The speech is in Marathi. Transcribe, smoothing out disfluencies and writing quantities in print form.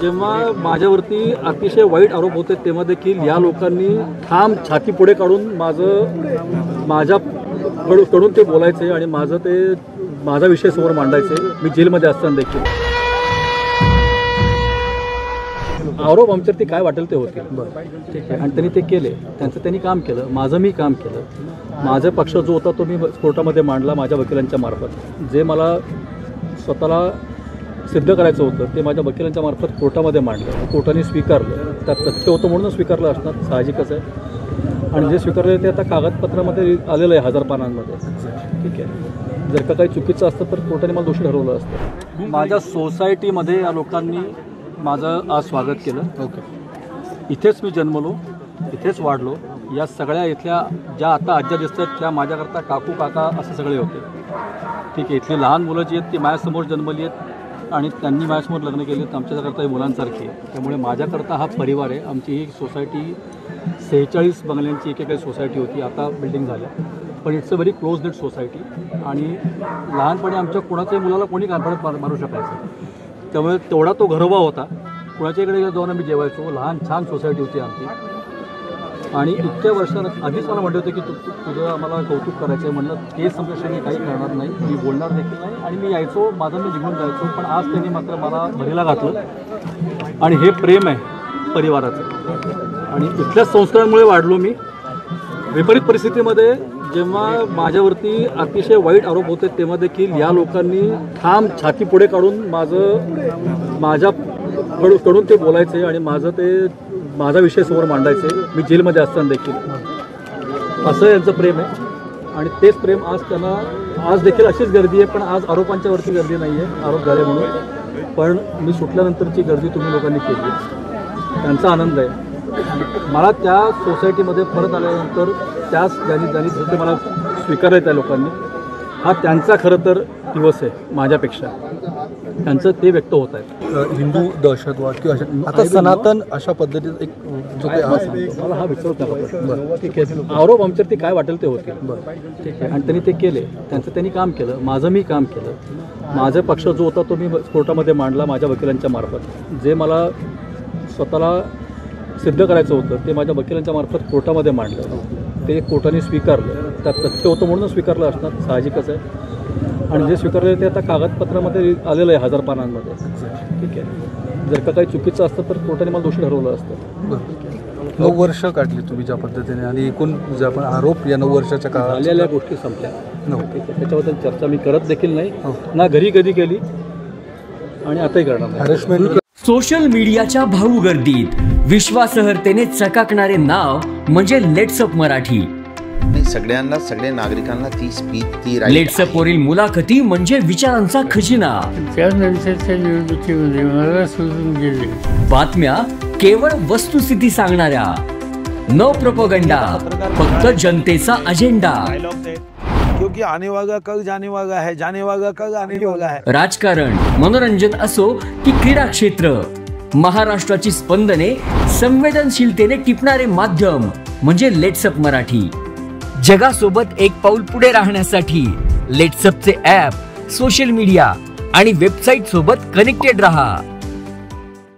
जेव्हा माझ्यावरती अतिशय वाईट आरोप होते तेव्हा देखील या लोकांनी ठाम छाती पुढे काढून माझ्याकडून ते बोलायचे आणि माझा विषय समोर मांडायचे, मी जेलमध्ये असताना देखील. आरोप आमच्यावरती काय वाटेल ते होते, ठीक आहे, आणि त्यांनी ते केले, त्यांनी काम केलं, माझं मी काम केलं. माझा पक्ष जो होता तो मी कोर्टामध्ये मांडला माझ्या वकिलांच्या मार्फत. जे मला स्वतःला सिद्ध करायचं होतं ते माझ्या वकिलांच्या मार्फत कोर्टामध्ये मांडलं, कोर्टाने स्वीकारलं. त्यात तथ्य होतं म्हणून स्वीकारलं असणार, साहजिकच आहे. आणि जे स्वीकारलं ते आता कागदपत्रामध्ये आलेलं आहे 1000 पानांमध्ये, ठीक आहे. जर का काही चुकीचं असतं तर कोर्टाने मला दोषी ठरवलं असतं. माझ्या सोसायटीमध्ये या लोकांनी माझं आज स्वागत केलं. ओके, इथेच मी जन्मलो, इथेच वाढलो. या सगळ्या इथल्या ज्या आता आज्या दिसतात त्या माझ्याकरता काकू काका असे सगळे होते, ठीक आहे. इथली लहान मुलं जी आहेत ती माझ्यासमोर जन्मली आहेत आणि त्यांनी माझ्यासमोर लग्न केले, तर आमच्याकरता मुलांसारखी आहे. त्यामुळे माझ्याकरता हा परिवार आहे. आमची ही सोसायटी 46 बंगल्यांची एकेकाळी सोसायटी होती, आता बिल्डिंग झाल्या, पण it's a very close net society. आणि लहानपणी आमच्या कोणाच्याही मुलाला कोणी कानफडत मारू शकायचं, त्यामुळे तेवढा तो घरोबा होता. कुणाच्या इकडे जाऊन आम्ही जेवायचो. लहान छान सोसायटी होती आमची. आणि इतक्या वर्षात आधीच मला म्हटलं होतं की तुझं आम्हाला कौतुक करायचं आहे. म्हणलं केस संप्रेषण मी काही करणार नाही, मी बोलणार देखील नाही, आणि मी यायचो, माझं मी निघून जायचो. पण आज त्यांनी मात्र मला भरीला घातलं. आणि हे प्रेम आहे परिवाराचं. आणि इथल्याच संस्कारांमुळे वाढलो मी. विपरीत परिस्थितीमध्ये जेव्हा माझ्यावरती अतिशय वाईट आरोप होते तेव्हा देखील या लोकांनी ठाम छाती पुढे काढून माझ्याकडून ते बोलायचे आणि माझा विषय समोर मांडायचे, मी जेलमध्ये असताना देखील. असं यांचं प्रेम आहे. आणि तेच प्रेम आज देखील अशीच गर्दी आहे, पण आज आरोपांच्या वरती गर्दी नाही आहे, आरोप झाले म्हणून. पण मी सुटल्यानंतरची गर्दी तुम्ही लोकांनी केली, त्यांचा आनंद आहे. मला त्या सोसायटीमध्ये परत आल्यानंतर ज्यांनी जसं मला स्वीकारलं त्या लोकांनी, हा त्यांचा खरं तर दिवस आहे माझ्यापेक्षा. त्यांचं ते व्यक्त होत आहे. हिंदू दहशतवाद किंवा आता सनातन अशा पद्धतीचा एक जो काही मला हा विचारत नका, ठीक आहे. आरोप आमच्यावरती काय वाटेल ते होते, ठीक आहे, आणि त्यांनी ते केले, त्यांनी काम केलं, माझं मी काम केलं. माझा पक्ष जो होता तो मी कोर्टामध्ये मांडला माझ्या वकिलांच्या मार्फत. जे मला स्वतःला सिद्ध करायचं होतं ते माझ्या वकिलांच्या मार्फत कोर्टामध्ये मांडलं, ते कोर्टाने स्वीकारलं. त्यात तथ्य होतं म्हणून स्वीकारलं असणार, साहजिकच आहे. आणि जे स्वीकारलं ते आता कागदपत्रामध्ये आलेलं आहे 1000 पानांमध्ये, ठीक आहे. जर का काही चुकीचं असतं तर कोर्टाने मला दोषी ठरवलं असतं. 9 वर्ष काढली तुम्ही ज्या पद्धतीने, आणि एकूण जे आपण आरोप या 9 वर्षाच्या काळात झालेल्या गोष्टी संपल्या, ठीक आहे. त्याच्याबद्दल चर्चा मी करत देखील नाही, ना घरी कधी केली आणि आताही करणार नाही. हॅरेसमेंट सोशल मीडियाच्या भाऊ गर्दीत विश्वासार्हतेने चकाकणारे नाव म्हणजे लेट्सअप मराठी. सगळ्या नागरिकांना ती स्पीच, ती लेट्सअप वरील मुलाखती म्हणजे विचारांचा खजिना. त्यानंतरच्या निवडणुकीमध्ये मला सोडून गेले. बातम्या केवळ वस्तुस्थिती सांगणाऱ्या, न प्रोपगंडा, फक्त जनतेचा अजेंडा. क्योंकि आने वाला कल जाने वाला है, जाने वाला कल आने वाला है. राजकारण, मनोरंजन असो की क्रीडा क्षेत्र, महाराष्ट्राची स्पंदने संवेदनशीलतेने टिपणारे माध्यम म्हणजे लेट्सअप मराठी. जगासोबत एक पाऊल पुढे राहण्यासाठी लेट्सअपचे ॲप, सोशल मीडिया आणि वेबसाईट सोबत कनेक्टेड रहा.